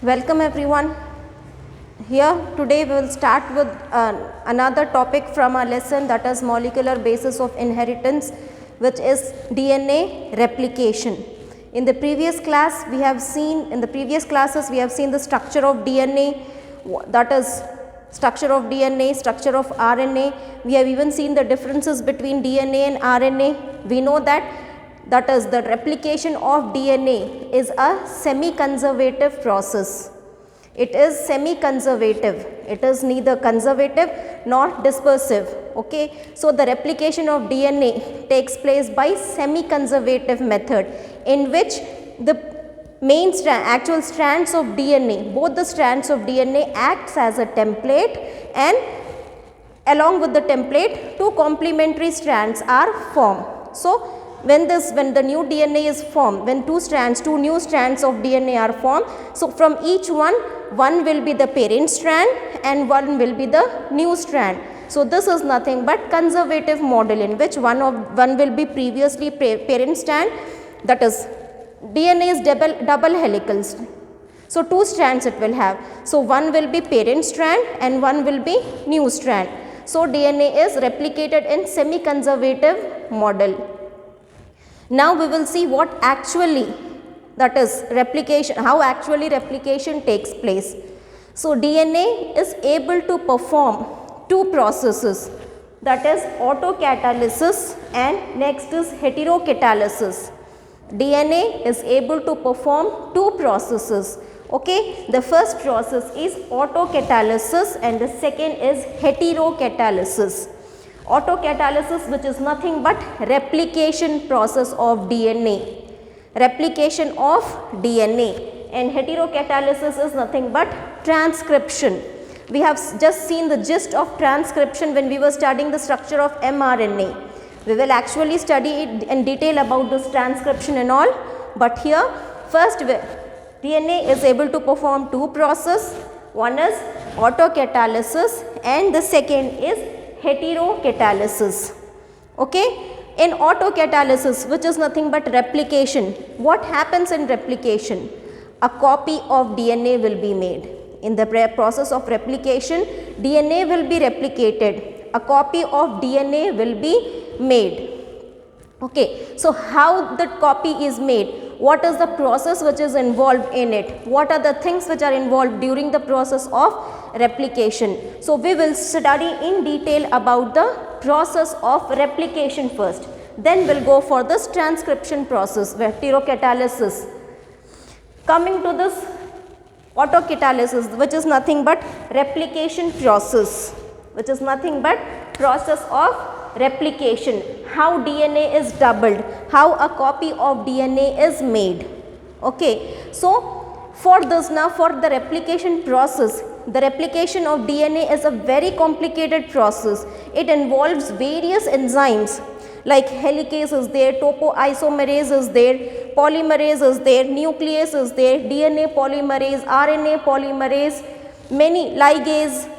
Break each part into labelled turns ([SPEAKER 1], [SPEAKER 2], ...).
[SPEAKER 1] Welcome everyone. Here today we will start with another topic from our lesson, that is molecular basis of inheritance, which is DNA replication. In the previous class we have seen, in the previous classes we have seen the structure of DNA, that is structure of DNA, structure of RNA. We have even seen the differences between DNA and RNA. We know that is the replication of DNA is a semi-conservative process. It is semi-conservative. It is neither conservative nor dispersive. Okay. So, the replication of DNA takes place by semi-conservative method, in which the main actual strands of DNA, both the strands of DNA acts as a template, and along with the template two complementary strands are formed. So, when the new DNA is formed, when two new strands of DNA are formed, so from each one will be the parent strand and one will be the new strand. So, this is nothing but conservative model, in which one will be previously parent strand, that is DNA is double helical. So, two strands it will have. So, one will be parent strand and one will be new strand. So, DNA is replicated in semi-conservative model. Now, we will see what actually, that is replication, how actually replication takes place. So, DNA is able to perform two processes, that is autocatalysis and next is heterocatalysis. DNA is able to perform two processes. Okay. The first process is autocatalysis and the second is heterocatalysis. Autocatalysis, which is nothing but replication process of DNA, replication of DNA, and heterocatalysis is nothing but transcription. We have just seen the gist of transcription when we were studying the structure of mRNA. We will actually study it in detail about this transcription and all, but here first DNA is able to perform two processes. One is autocatalysis and the second is heterocatalysis. Okay. In autocatalysis, which is nothing but replication, what happens in replication? A copy of DNA will be made. In the process of replication, DNA will be replicated. A copy of DNA will be made. Okay. So, how that copy is made? What is the process which is involved in it? What are the things which are involved during the process of replication? So, we will study in detail about the process of replication first. Then we will go for this transcription process, heterocatalysis. Coming to this autocatalysis, which is nothing but replication process, which is nothing but process of replication, how DNA is doubled, how a copy of DNA is made. Okay. So, for this now, for the replication process, the replication of DNA is a very complicated process. It involves various enzymes like helicase is there, topoisomerase is there, polymerase is there, nuclease is there, DNA polymerase, RNA polymerase, many ligase.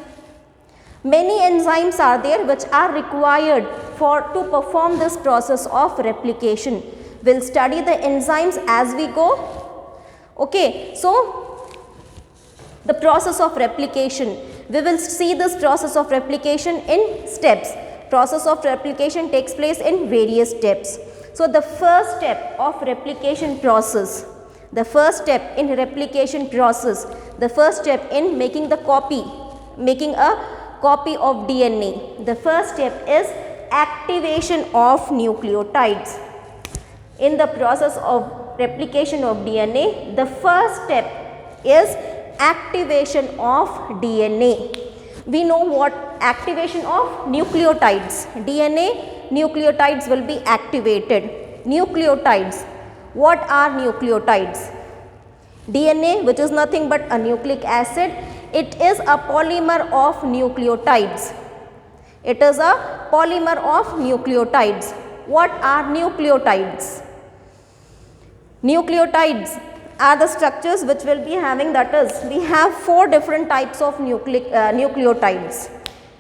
[SPEAKER 1] Many enzymes are there which are required to perform this process of replication. We will study the enzymes as we go. Okay. So, the process of replication, we will see this process of replication in steps. Process of replication takes place in various steps. So, the first step of replication process, the first step in replication process, the first step in making the copy, making a copy of DNA. The first step is activation of nucleotides. In the process of replication of DNA, the first step is activation of DNA. We know what activation of nucleotides, DNA nucleotides will be activated. Nucleotides, what are nucleotides? DNA, which is nothing but a nucleic acid, it is a polymer of nucleotides. It is a polymer of nucleotides. What are nucleotides? Nucleotides are the structures which will be having, that is, we have four different types of nucleotides.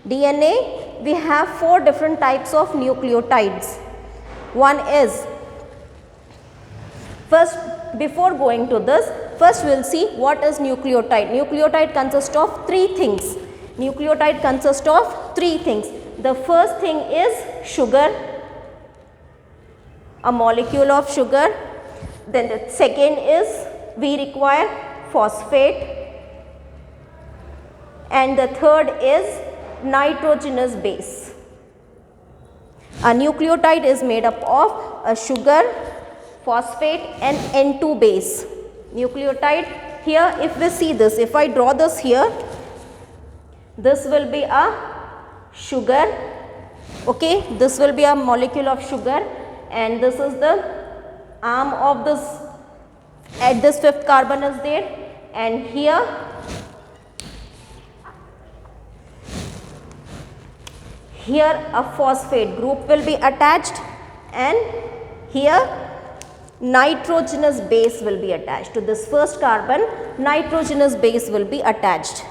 [SPEAKER 1] DNA, we have four different types of nucleotides. One is First, before going to this, first we will see what is nucleotide. Nucleotide consists of three things. Nucleotide consists of three things. The first thing is sugar, a molecule of sugar. Then the second is we require phosphate, and the third is nitrogenous base. A nucleotide is made up of a sugar, phosphate and N2 base. Nucleotide, here if we see this, if I draw this here, this will be a sugar, okay, this will be a molecule of sugar, and this is the arm of this, at this fifth carbon is there, and here a phosphate group will be attached, and here nitrogenous base will be attached to this first carbon. Nitrogenous base will be attached.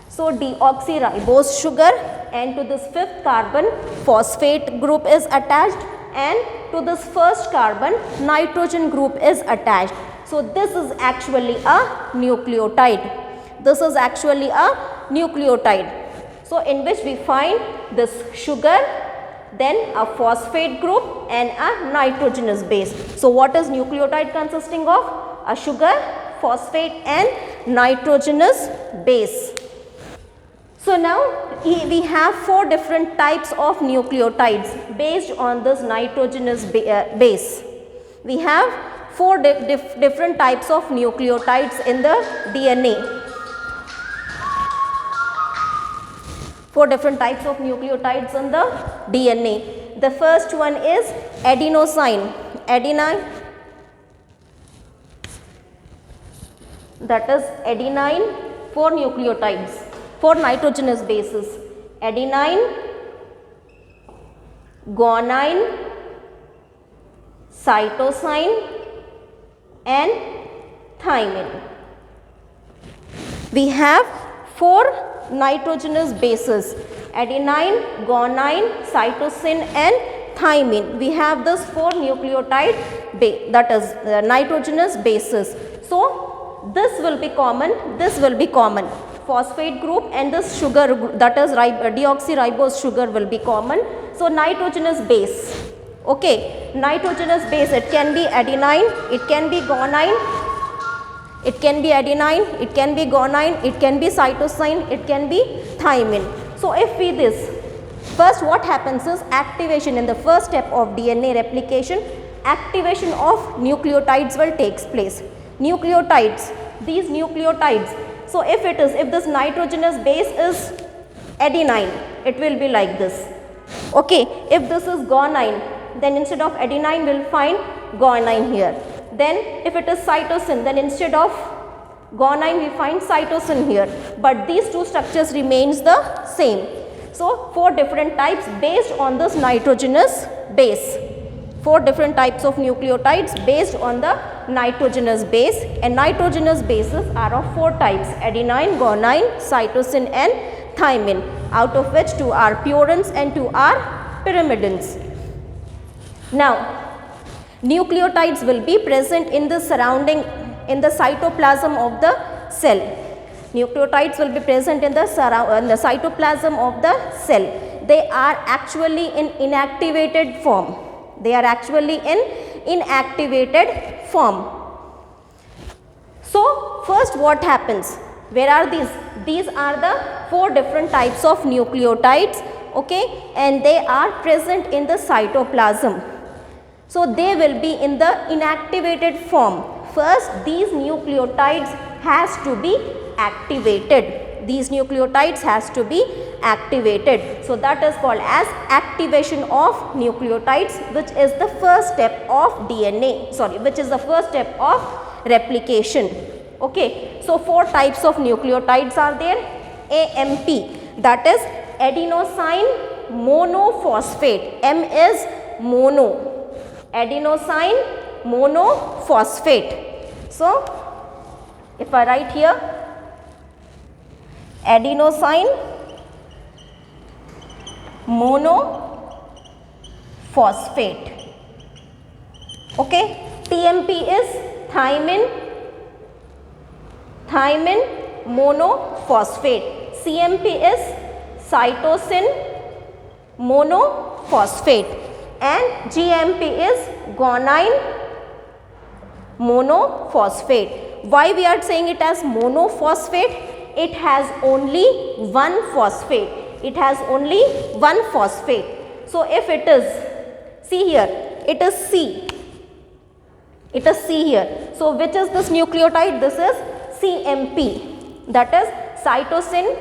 [SPEAKER 1] So deoxyribose sugar, and to this fifth carbon phosphate group is attached, and to this first carbon nitrogen group is attached. So this is actually a nucleotide. This is actually a nucleotide. So in which we find this sugar, then a phosphate group and a nitrogenous base. So what is nucleotide consisting of? A sugar, phosphate and nitrogenous base. So now we have four different types of nucleotides based on this nitrogenous base. We have four different types of nucleotides in the DNA. Four different types of nucleotides in the DNA. The first one is adenosine. Adenine, that is adenine, four nucleotides, four nitrogenous bases. Adenine, guanine, cytosine and thymine. We have four nitrogenous bases: adenine, guanine, cytosine and thymine. We have this four nucleotide that is nitrogenous bases. So this will be common, this will be common. Phosphate group and this sugar, that is deoxyribose sugar, will be common. So nitrogenous base, okay, nitrogenous base, it can be adenine, it can be guanine, it can be adenine, it can be guanine, it can be cytosine, it can be thymine. So if we this, first what happens is activation in the first step of DNA replication, activation of nucleotides will takes place. Nucleotides, these nucleotides, so if this nitrogenous base is adenine, it will be like this. Okay, if this is guanine, then instead of adenine we will find guanine here. Then if it is cytosine, then instead of guanine we find cytosine here, but these two structures remains the same. So four different types based on this nitrogenous base. Four different types of nucleotides based on the nitrogenous base, and nitrogenous bases are of four types: adenine, guanine, cytosine and thymine, out of which two are purines and two are pyrimidines. Now nucleotides will be present in the surrounding, in the cytoplasm of the cell. Nucleotides will be present in the cytoplasm of the cell. They are actually in inactivated form. They are actually in inactivated form. So first what happens? Where are these? These are the four different types of nucleotides, okay, and they are present in the cytoplasm. So they will be in the inactivated form. First these nucleotides has to be activated. These nucleotides has to be activated. So that is called as activation of nucleotides, which is the first step of DNA, which is the first step of replication. Okay, so four types of nucleotides are there. AMP, that is adenosine monophosphate. M is mono. Adenosine monophosphate. So if I write here adenosine monophosphate, okay, TMP is thymine monophosphate. CMP is cytosine monophosphate, and GMP is guanine monophosphate. Why we are saying it as monophosphate? It has only one phosphate. It has only one phosphate. So if it is, see here, it is C. It is C here. So which is this nucleotide? This is CMP. That is cytosine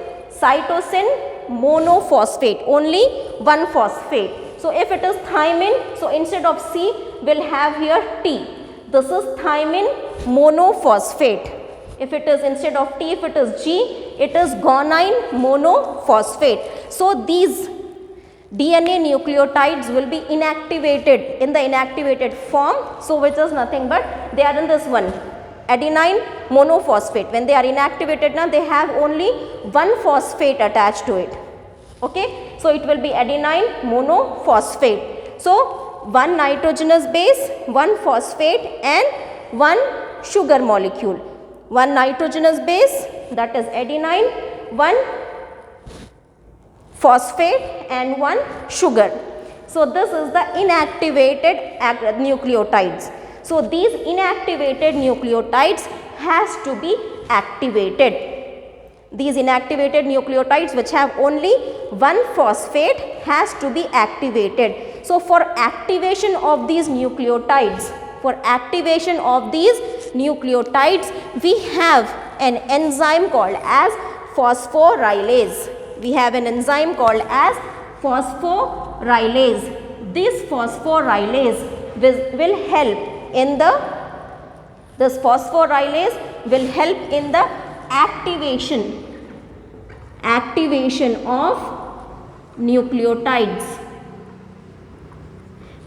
[SPEAKER 1] monophosphate. Only one phosphate. So if it is thymine, so instead of C, we'll have here T. This is thymine monophosphate. If it is instead of T, if it is G, it is guanine monophosphate. So these DNA nucleotides will be inactivated in the inactivated form. So which is nothing but they are in this one, adenine monophosphate. When they are inactivated now, they have only one phosphate attached to it. Okay, so it will be adenine monophosphate. So one nitrogenous base, one phosphate, and one sugar molecule. One nitrogenous base, that is adenine, one phosphate, and one sugar. So this is the inactivated nucleotides. So these inactivated nucleotides has to be activated. These inactivated nucleotides which have only one phosphate has to be activated. So for activation of these nucleotides, we have an enzyme called as phosphorylase. We have an enzyme called as phosphorylase. This phosphorylase will help in the activation of nucleotides.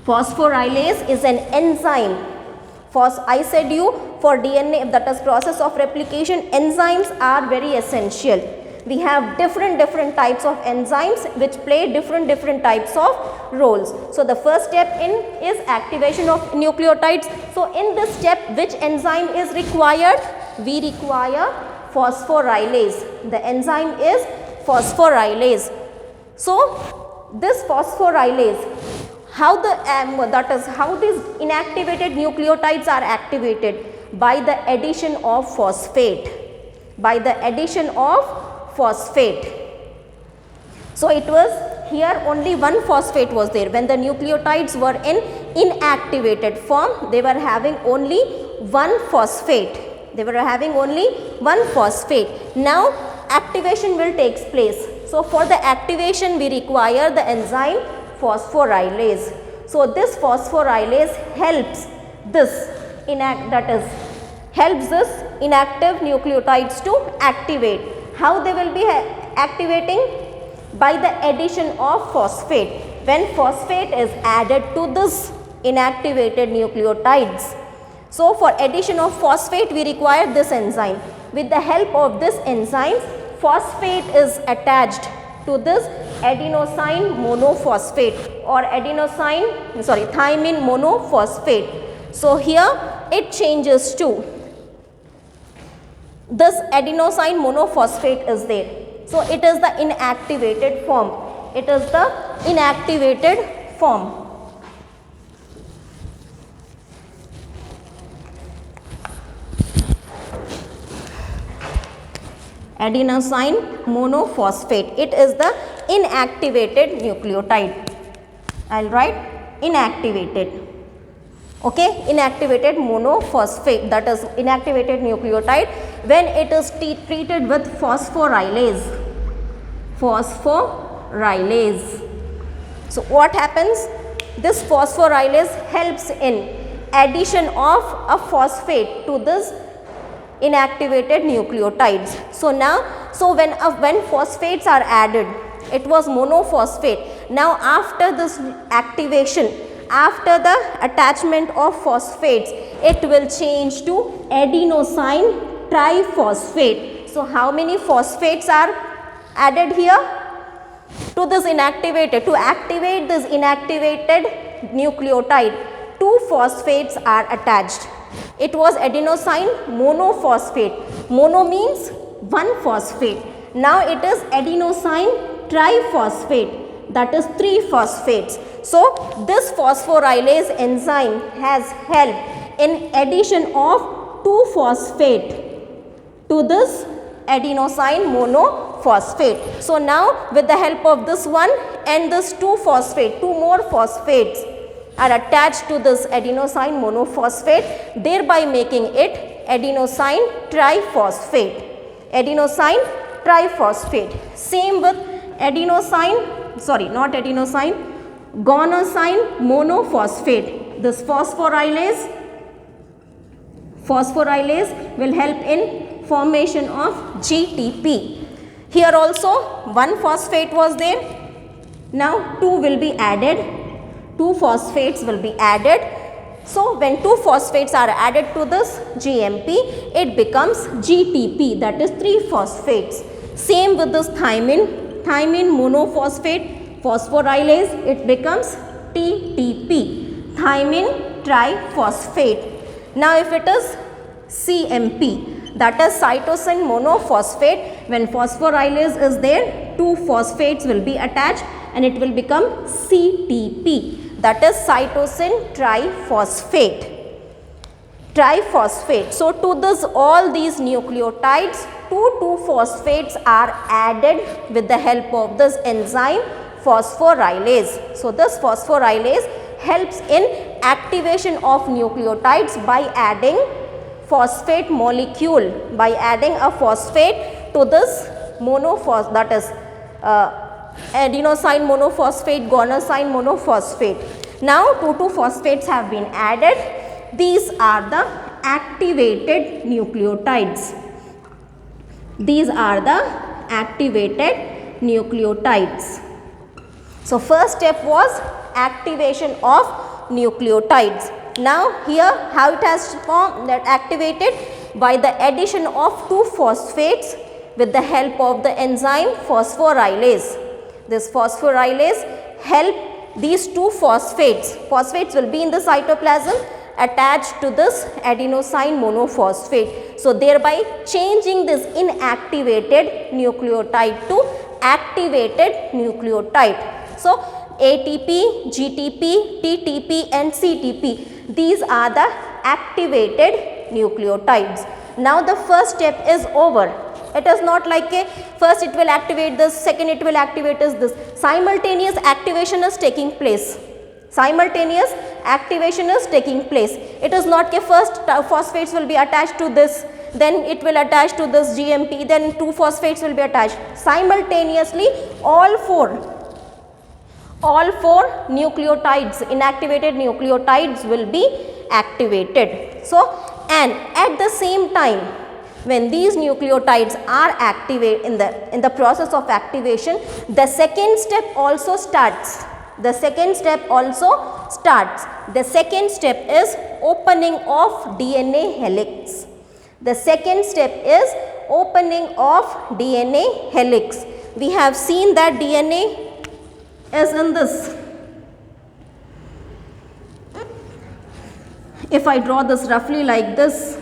[SPEAKER 1] Phosphorylase is an enzyme. I said you for DNA, that is process of replication, enzymes are very essential. We have different types of enzymes which play different types of roles. So the first step is activation of nucleotides. So in this step, which enzyme is required? We require phosphorylase. The enzyme is phosphorylase. So this phosphorylase, how these inactivated nucleotides are activated? By the addition of phosphate. So it was here only one phosphate was there. When the nucleotides were in inactivated form, they were having only one phosphate. Now activation will take place. So for the activation we require the enzyme phosphorylase. So this phosphorylase helps this inactive nucleotides to activate. How they will be activating? By the addition of phosphate. When phosphate is added to this inactivated nucleotides, so for addition of phosphate we require this enzyme. With the help of this enzyme, phosphate is attached to this adenosine monophosphate or thymine monophosphate. So here it changes to this adenosine monophosphate is there. So it is the inactivated form. Adenosine monophosphate. It is the inactivated nucleotide. I will write inactivated. Okay, inactivated monophosphate, that is inactivated nucleotide when it is treated with phosphorylase. So what happens? This phosphorylase helps in addition of a phosphate to this inactivated nucleotides. So now, when phosphates are added, it was monophosphate. Now after this activation, after the attachment of phosphates, it will change to adenosine triphosphate. So how many phosphates are added here to this inactivated? To activate this inactivated nucleotide, two phosphates are attached. It was adenosine monophosphate. Mono means one phosphate. Now it is adenosine triphosphate, that is 3 phosphates. So this phosphorylase enzyme has helped in addition of 2 phosphate to this adenosine monophosphate. So now with the help of this one and this 2 phosphate, 2 more phosphates are attached to this adenosine monophosphate, thereby making it adenosine triphosphate. Adenosine triphosphate. Same with adenosine, sorry, not adenosine, guanosine monophosphate. This phosphorylase will help in formation of GTP. Here also one phosphate was there. Now 2 will be added. 2 phosphates will be added. So when 2 phosphates are added to this GMP, it becomes GTP, that is 3 phosphates. Same with this thymine monophosphate phosphorylase, it becomes TTP, thymine triphosphate. Now if it is CMP, that is cytosine monophosphate, when phosphorylase is there, 2 phosphates will be attached and it will become CTP, that is cytosine triphosphate. So to this all these nucleotides, 2 phosphates are added with the help of this enzyme phosphorylase. So this phosphorylase helps in activation of nucleotides by adding phosphate molecule, by adding a phosphate to this monophosphate, that is adenosine monophosphate, guanosine monophosphate. Now 2 phosphates have been added. These are the activated nucleotides. These are the activated nucleotides. So first step was activation of nucleotides. Now here how it has formed, that activated by the addition of 2 phosphates with the help of the enzyme phosphorylase. This phosphorylase help these 2 phosphates will be in the cytoplasm attached to this adenosine monophosphate. So thereby changing this inactivated nucleotide to activated nucleotide. So ATP, GTP, TTP and CTP, these are the activated nucleotides. Now the first step is over. It is not like a first it will activate this, second it will activate this. Simultaneous activation is taking place. Simultaneous activation is taking place. It is not that first phosphates will be attached to this, then it will attach to this GMP, then 2 phosphates will be attached. Simultaneously all four nucleotides, inactivated nucleotides will be activated. So and at the same time, when these nucleotides are activated in the process of activation, the second step also starts. The second step is opening of DNA helix. The second step is opening of DNA helix. We have seen that DNA is in this. If I draw this roughly like this,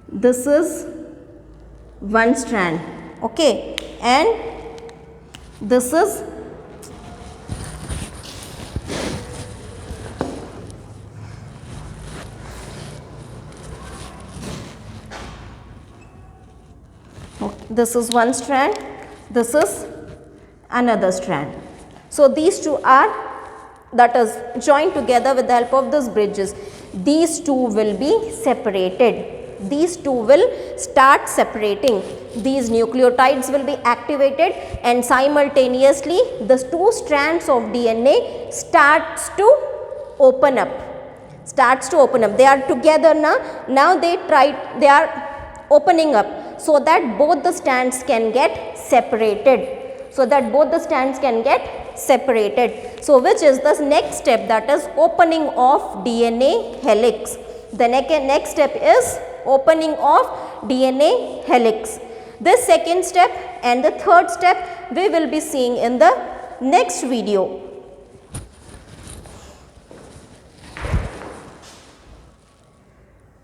[SPEAKER 1] this is one strand, okay, and this is one strand, this is another strand. So these two are, that is joined together with the help of these bridges. These two will be separated. These two will start separating. These nucleotides will be activated and simultaneously the 2 strands of DNA starts to open up. They are together now. Now they are opening up so that both the strands can get separated. So which is the next step, that is opening of DNA helix. The next step is opening of DNA helix. This second step and the third step we will be seeing in the next video.